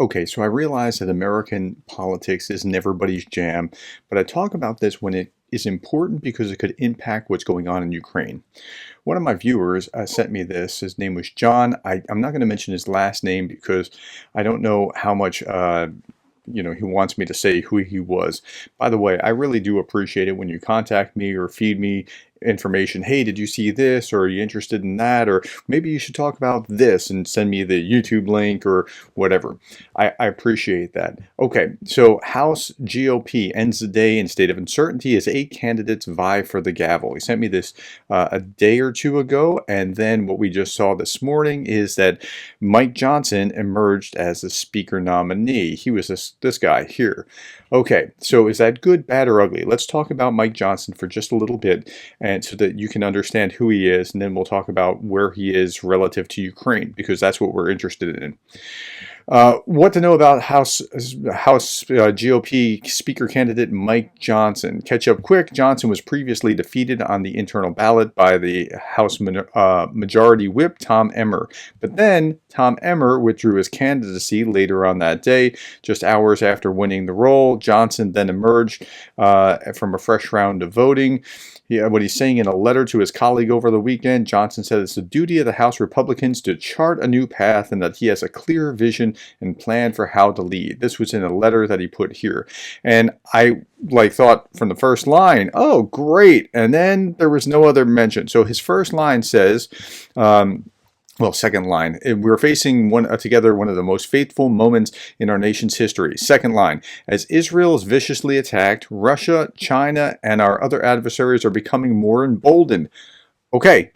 Okay, so I realize that American politics isn't everybody's jam, but I talk about this when it is important because it could impact what's going on in Ukraine. One of my viewers sent me this. His name was John. I'm not going to mention his last name because I don't know how much he wants me to say who he was. By the way, I really do appreciate it when you contact me or feed me information. Hey, did you see this? Or are you interested in that? Or maybe you should talk about this and send me the YouTube link or whatever. I appreciate that. Okay, so House GOP ends the day in state of uncertainty as 8 candidates vie for the gavel. He sent me this a day or two ago, and then what we just saw this morning is that Mike Johnson emerged as the speaker nominee. He was this guy here. Okay, so is that good, bad, or ugly? Let's talk about Mike Johnson for just a little bit, and so that you can understand who he is, and then we'll talk about where he is relative to Ukraine, because that's what we're interested in. What to know about House GOP Speaker candidate Mike Johnson. Catch up quick. Johnson was previously defeated on the internal ballot by the House Majority Whip Tom Emmer. But then Tom Emmer withdrew his candidacy later on that day, just hours after winning the role. Johnson then emerged from a fresh round of voting. What he's saying in a letter to his colleague over the weekend, Johnson said it's the duty of the House Republicans to chart a new path and that he has a clear vision and plan for how to lead. This was in a letter that he put here. And I thought from the first line, oh, great. And then there was no other mention. So his first line says, second line, we're facing together one of the most faithful moments in our nation's history. Second line, as Israel is viciously attacked, Russia, China, and our other adversaries are becoming more emboldened. Okay,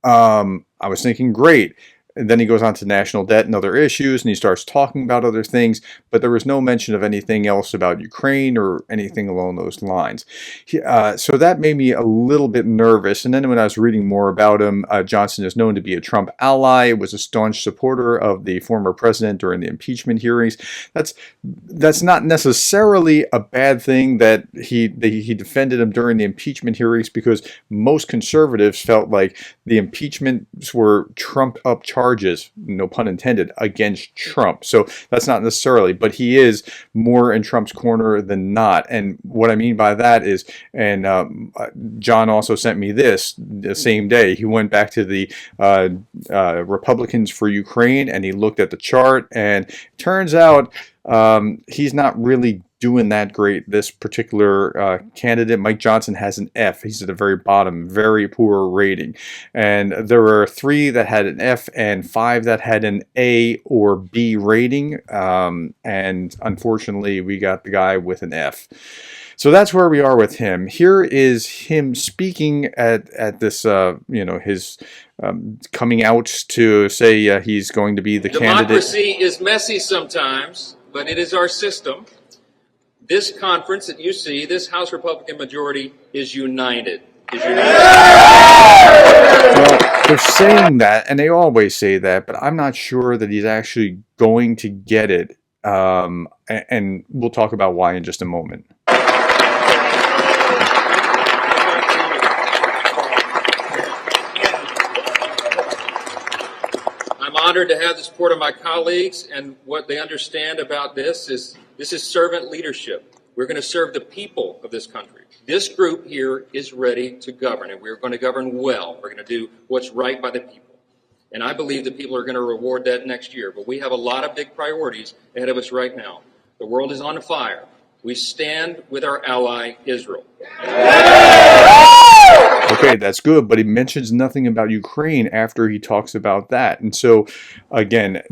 I was thinking great. And then he goes on to national debt and other issues, and he starts talking about other things, but there was no mention of anything else about Ukraine or anything along those lines. So that made me a little bit nervous. And then when I was reading more about him, Johnson is known to be a Trump ally, was a staunch supporter of the former president during the impeachment hearings. That's not necessarily a bad thing that he defended him during the impeachment hearings, because most conservatives felt like the impeachments were trumped-up charges, no pun intended, against Trump. So that's not necessarily, but he is more in Trump's corner than not. And what I mean by that is, and John also sent me this the same day. He went back to the Republicans for Ukraine and he looked at the chart, and it turns out he's not really doing that great. This particular candidate, Mike Johnson, has an F. He's at the very bottom, very poor rating. And there were 3 that had an F and 5 that had an A or B rating. And unfortunately, we got the guy with an F. So that's where we are with him. Here is him speaking at this, his coming out to say he's going to be the candidate. Democracy is messy sometimes, but it is our system. This conference that you see, this House Republican majority, is united. Well, they're saying that, and they always say that, but I'm not sure that he's actually going to get it. And we'll talk about why in just a moment. I'm honored to have the support of my colleagues, and what they understand about this is servant leadership. We're going to serve the people of this country. This group here is ready to govern, and we're going to govern well. We're going to do what's right by the people. And I believe the people are going to reward that next year. But we have a lot of big priorities ahead of us right now. The world is on fire. We stand with our ally, Israel. Okay, that's good, but he mentions nothing about Ukraine after he talks about that. And so, again,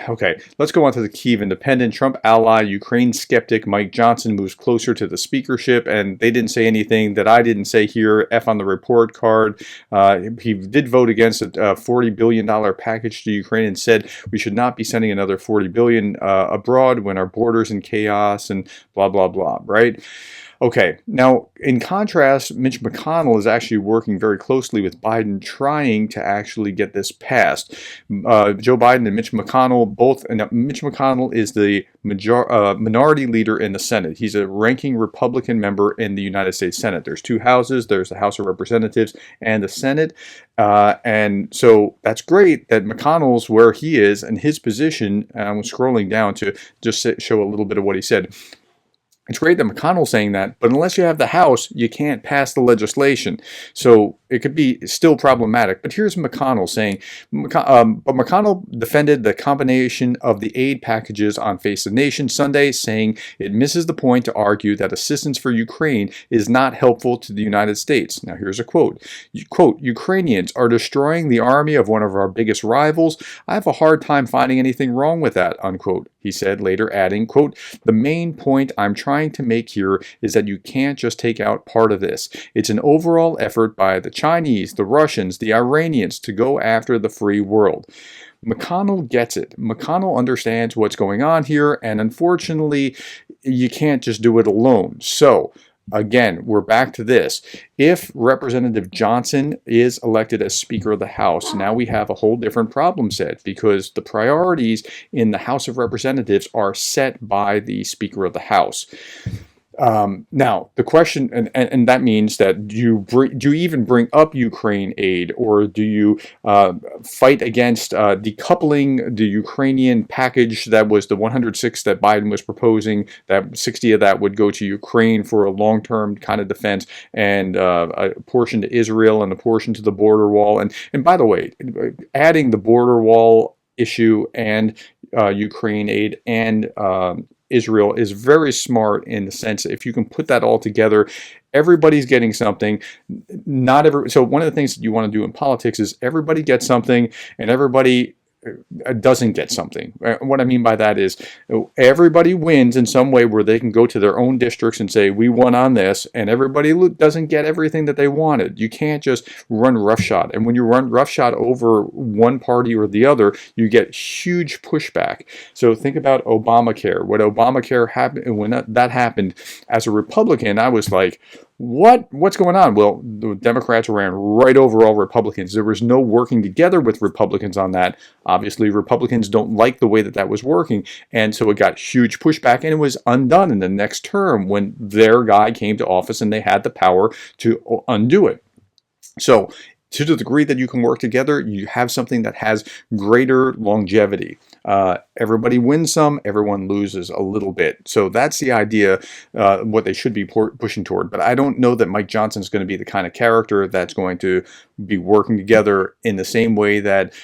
okay, let's go on to the Kyiv Independent. Trump ally, Ukraine skeptic Mike Johnson moves closer to the speakership, and they didn't say anything that I didn't say here. F on the report card. He did vote against a $40 billion package to Ukraine and said we should not be sending another $40 billion abroad when our border's in chaos and blah, blah, blah, right? Okay, now in contrast, Mitch McConnell is actually working very closely with Biden, trying to actually get this passed. Joe Biden and Mitch McConnell both, and Mitch McConnell is the minority leader in the Senate. He's a ranking Republican member in the United States Senate. There's two houses. There's the House of Representatives and the Senate. And so that's great that McConnell's where he is and his position. And I'm scrolling down to just show a little bit of what he said. It's great that McConnell's saying that, but unless you have the House, you can't pass the legislation. So it could be still problematic. But here's McConnell saying, but McConnell defended the combination of the aid packages on Face the Nation Sunday, saying it misses the point to argue that assistance for Ukraine is not helpful to the United States. Now here's a quote. Quote, Ukrainians are destroying the army of one of our biggest rivals. I have a hard time finding anything wrong with that, unquote. He said, later adding, quote, the main point I'm trying to make here is that you can't just take out part of this. It's an overall effort by the Chinese, the Russians, the Iranians to go after the free world. McConnell gets it. McConnell understands what's going on here, and unfortunately, you can't just do it alone. So, again, we're back to this. If Representative Johnson is elected as Speaker of the House, now we have a whole different problem set because the priorities in the House of Representatives are set by the Speaker of the House. Now, the question, and that means that do you even bring up Ukraine aid, or do you fight against decoupling the Ukrainian package that was the 106 that Biden was proposing, that 60 of that would go to Ukraine for a long-term kind of defense, and a portion to Israel and a portion to the border wall. And by the way, adding the border wall issue and Ukraine aid and Israel is very smart in the sense that if you can put that all together, everybody's getting something. Not every. So one of the things that you want to do in politics is everybody gets something and everybody doesn't get something. What I mean by that is everybody wins in some way where they can go to their own districts and say, we won on this, and everybody doesn't get everything that they wanted. You can't just run roughshod. And when you run roughshod over one party or the other, you get huge pushback. So think about Obamacare. When Obamacare happened, when that happened, as a Republican, I was like, what's going on? Well, the Democrats ran right over all Republicans. There was no working together with Republicans on that. Obviously, Republicans don't like the way that was working, and so it got huge pushback, and it was undone in the next term when their guy came to office and they had the power to undo it. So to the degree that you can work together, you have something that has greater longevity. Everybody wins some, everyone loses a little bit. So that's the idea, what they should be pushing toward. But I don't know that Mike Johnson is going to be the kind of character that's going to be working together in the same way that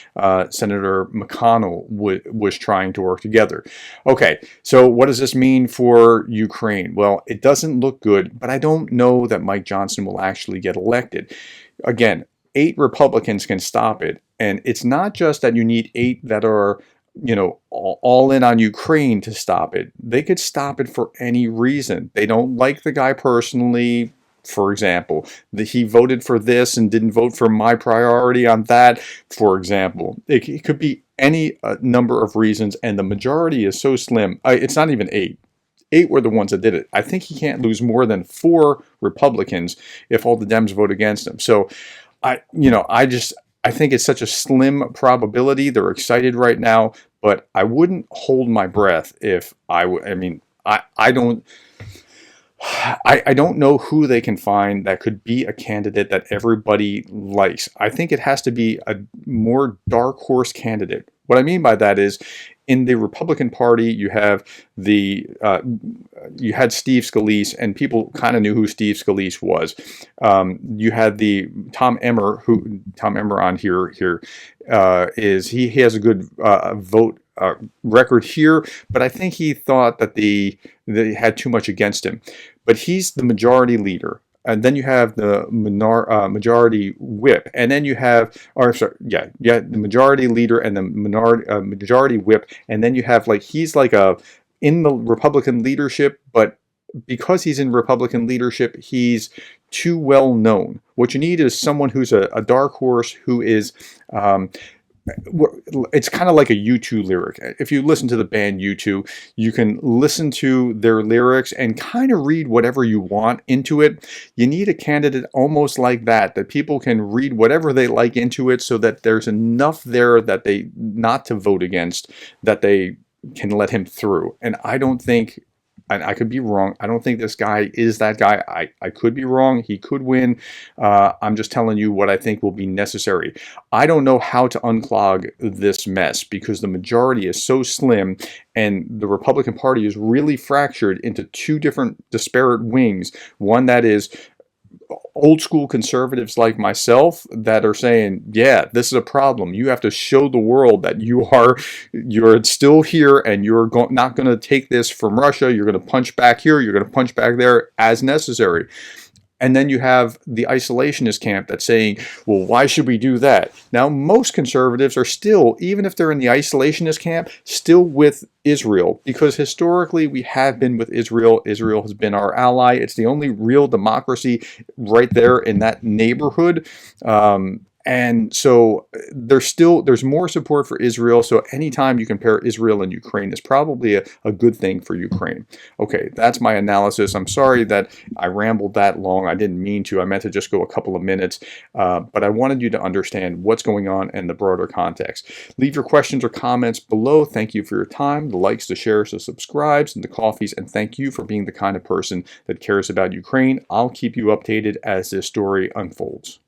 Senator McConnell was trying to work together. Okay, so what does this mean for Ukraine? Well, it doesn't look good, but I don't know that Mike Johnson will actually get elected. Again, 8 Republicans can stop it. And it's not just that you need 8 that are, all in on Ukraine to stop it. They could stop it for any reason. They don't like the guy personally. For example, he voted for this and didn't vote for my priority on that, for example. It could be any number of reasons, and the majority is so slim. It's not even 8. 8 were the ones that did it. I think he can't lose more than 4 Republicans if all the Dems vote against him. So I think it's such a slim probability. They're excited right now, but I wouldn't hold my breath if I don't know who they can find that could be a candidate that everybody likes. I think it has to be a more dark horse candidate. What I mean by that is, in the Republican Party, you have you had Steve Scalise, and people kind of knew who Steve Scalise was. You had the Tom Emmer on here is he has a good vote record here, but I think he thought that they had too much against him. But he's the majority leader. And then you have the majority whip, and then you have, the majority leader and the majority whip, and then you have he's in the Republican leadership, but because he's in Republican leadership, he's too well known. What you need is someone who's a dark horse who is it's kind of like a U2 lyric. If you listen to the band U2, you can listen to their lyrics and kind of read whatever you want into it. You need a candidate almost like that, that people can read whatever they like into it, so that there's enough there that they not to vote against, that they can let him through. And I don't think, and I could be wrong, I don't think this guy is that guy. I could be wrong. He could win. I'm just telling you what I think will be necessary. I don't know how to unclog this mess, because the majority is so slim and the Republican Party is really fractured into two different disparate wings. One that is old school conservatives like myself that are saying, yeah, this is a problem. You have to show the world that you're still here, and you're not going to take this from Russia. You're going to punch back here. You're going to punch back there as necessary. And then you have the isolationist camp that's saying, well, why should we do that? Now, most conservatives are still, even if they're in the isolationist camp, still with Israel, because historically we have been with Israel. Israel has been our ally. It's the only real democracy right there in that neighborhood. And so there's more support for Israel. So anytime you compare Israel and Ukraine, it's probably a good thing for Ukraine. Okay, that's my analysis. I'm sorry that I rambled that long. I didn't mean to. I meant to just go a couple of minutes, but I wanted you to understand what's going on in the broader context. Leave your questions or comments below. Thank you for your time, the likes, the shares, the subscribes, and the coffees, and thank you for being the kind of person that cares about Ukraine. I'll keep you updated as this story unfolds.